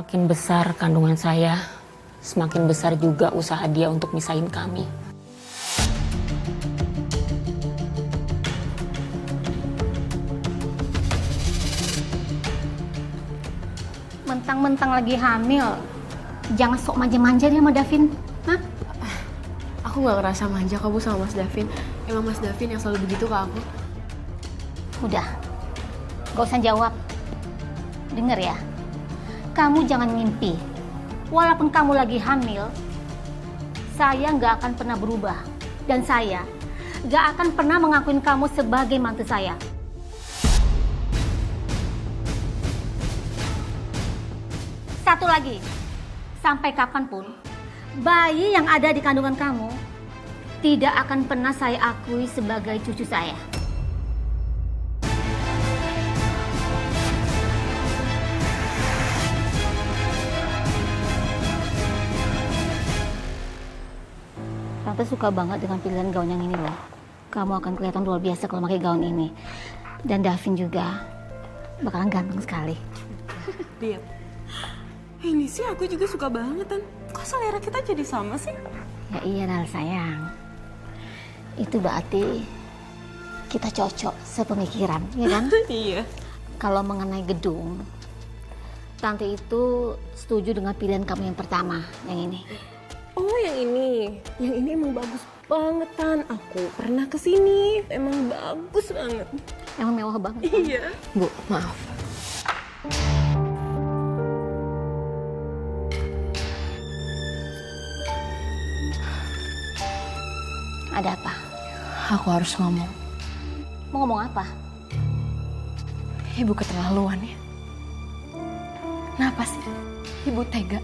Semakin besar kandungan saya, semakin besar juga usaha dia untuk misahin kami. Mentang-mentang lagi hamil, jangan sok manja-manja nih sama Davin. Hah? Aku gak ngerasa manja kok Bu sama Mas Davin. Emang Mas Davin yang selalu begitu ke aku. Udah, gak usah jawab. Dengar ya, kamu jangan mimpi. Walaupun kamu lagi hamil, saya gak akan pernah berubah. Dan saya gak akan pernah mengakuin kamu sebagai mantu saya. Satu lagi, sampai kapanpun, bayi yang ada di kandungan kamu tidak akan pernah saya akui sebagai cucu saya. Tante suka banget dengan pilihan gaun yang ini loh. Kamu akan kelihatan luar biasa kalau pakai gaun ini. Dan Davin juga bakalan ganteng sekali. Dit, ini sih aku juga suka banget, Tan. Kok selera kita jadi sama sih? Ya iya Ral sayang. Itu berarti kita cocok sepemikiran, ya kan? Iya. Kalau mengenai gedung, Tante itu setuju dengan pilihan kamu yang pertama, yang ini. Oh, yang ini. Yang ini emang bagus banget, Tan. Aku pernah kesini. Emang bagus banget. Emang mewah banget. Kan? Iya. Bu, maaf. Ada apa? Aku harus ngomong. Mau ngomong apa? Ibu keterlaluan ya. Kenapa sih Ibu tega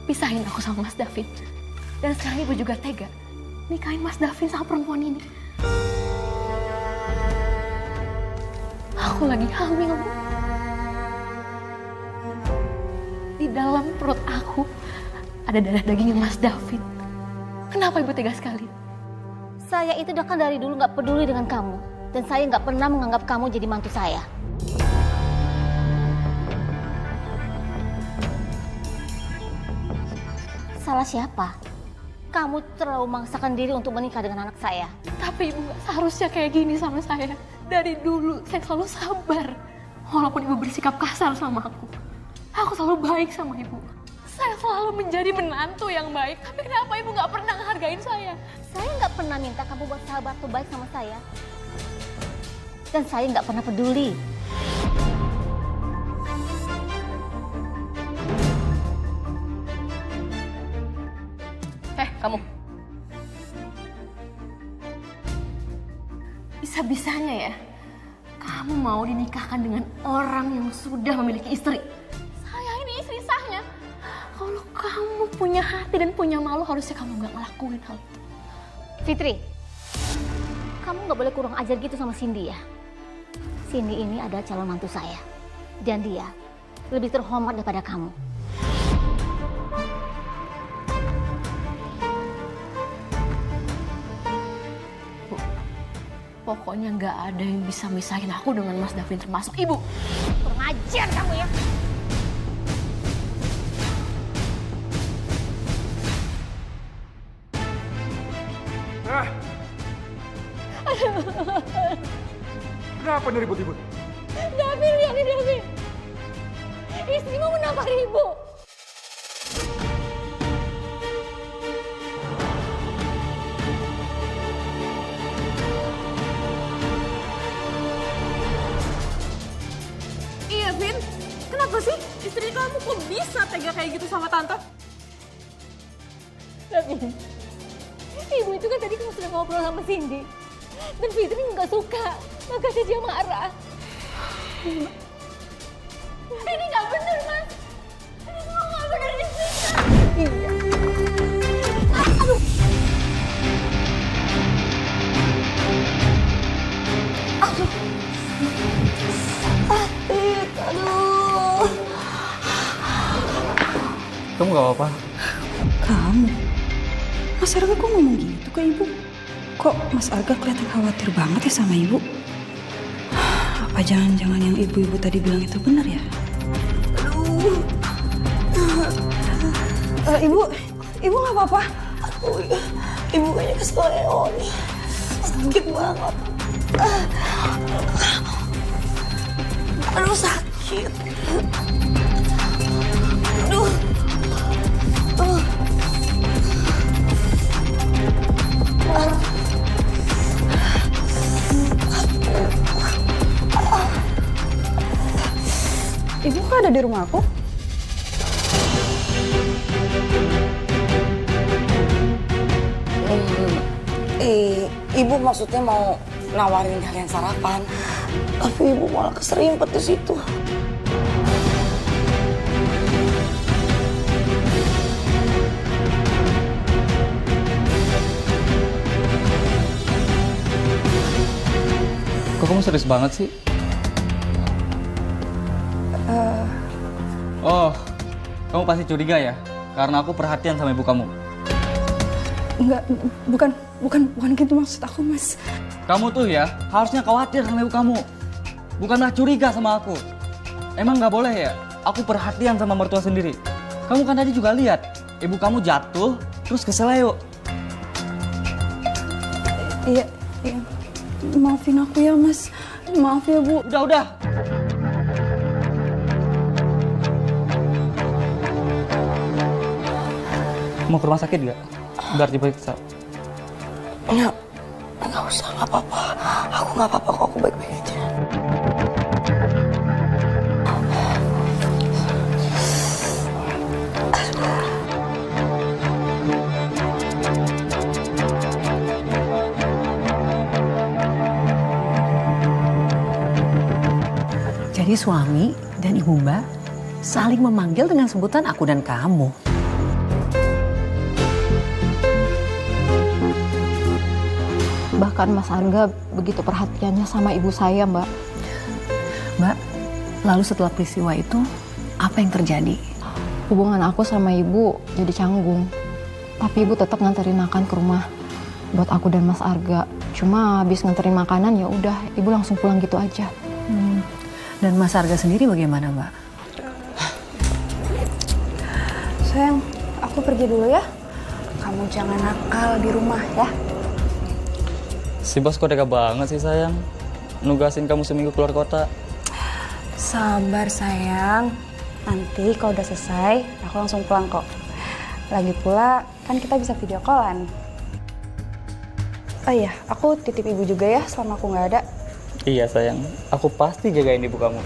pisahin aku sama Mas Davin? Dan sekarang Ibu juga tega nikahin Mas Davin sama perempuan ini. Aku lagi hamil, Bu. Di dalam perut aku ada darah dagingnya Mas Davin. Kenapa Ibu tega sekali? Saya itu udah kan dari dulu nggak peduli dengan kamu. Dan saya nggak pernah menganggap kamu jadi mantu saya. Salah siapa? Kamu terlalu memaksakan diri untuk menikah dengan anak saya. Tapi Ibu gak seharusnya kayak gini sama saya. Dari dulu saya selalu sabar. Walaupun Ibu bersikap kasar sama aku selalu baik sama Ibu. Saya selalu menjadi menantu yang baik. Tapi kenapa Ibu gak pernah ngehargain saya? Saya nggak pernah minta kamu buat sahabat tuh baik sama saya. Dan saya nggak pernah peduli. Kamu. Bisa-bisanya ya, kamu mau dinikahkan dengan orang yang sudah memiliki istri. Saya ini istri sahnya. Kalau kamu punya hati dan punya malu, harusnya kamu gak ngelakuin hal itu. Fitri, kamu nggak boleh kurang ajar gitu sama Cindy ya. Cindy ini adalah calon mantu saya. Dan dia lebih terhormat daripada kamu. Pokoknya nggak ada yang bisa misahin aku dengan Mas Davin, termasuk Ibu. Kurang ajar kamu ya. Kenapa nih ribut-ribut? Davin, lihat Davin. Istrimu menampar ibu. Iya, Vin. Kenapa sih? Istri kamu kok bisa tega kayak gitu sama Tante? Davin, ibu itu kan tadi kamu sudah ngobrol sama Cindy. Dan Fitri nggak suka, makanya dia marah. Ini nggak benar, Mas. Ini semua nggak benar di sini. Iya. Aduh. Aduh. Aduh. Kamu gak apa-apa? Kamu? Mas Arga kok ngomong gitu ke ibu? Kok Mas Arga kelihatan khawatir banget ya sama ibu? Apa jangan-jangan yang ibu-ibu tadi bilang itu benar ya? Aduh. Ibu nggak apa-apa? Ibu kayaknya kesleo nih. Sakit banget. Aduh sakit. Aduh. Ibu kok ada di rumah aku? Ibu maksudnya mau nawarin kalian sarapan, tapi ibu malah keserimpet di situ. Kok kamu serius banget sih? Oh, kamu pasti curiga ya? Karena aku perhatian sama ibu kamu. Enggak, bukan gitu maksud aku, Mas. Kamu tuh ya harusnya khawatir sama ibu kamu. Bukanlah curiga sama aku. Emang nggak boleh ya? Aku perhatian sama mertua sendiri. Kamu kan tadi juga lihat, ibu kamu jatuh terus keseleo. Iya. Maafin aku ya, Mas. Maaf ya, Bu. Udah. Mau ke rumah sakit nggak? Biar diperiksa. Nggak usah, nggak apa-apa. Aku nggak apa-apa kok, aku baik-baik aja. Jadi suami dan ibu Mbak saling memanggil dengan sebutan aku dan kamu. Bahkan Mas Arga begitu perhatiannya sama ibu saya, Mbak. Mbak, lalu setelah peristiwa itu apa yang terjadi? Hubungan aku sama ibu jadi canggung. Tapi ibu tetap nganterin makan ke rumah buat aku dan Mas Arga. Cuma habis nganterin makanan ya udah, ibu langsung pulang gitu aja. Dan Mas Arga sendiri bagaimana, Mbak? Sayang, aku pergi dulu ya. Kamu jangan nakal di rumah ya. Si bos kok tega banget sih sayang. Nugasin kamu seminggu keluar kota. Sabar sayang. Nanti kalau udah selesai, aku langsung pulang kok. Lagi pula, kan kita bisa video callan. Oh iya, aku titip ibu juga ya selama aku nggak ada. Iya sayang, aku pasti jagain ibu kamu.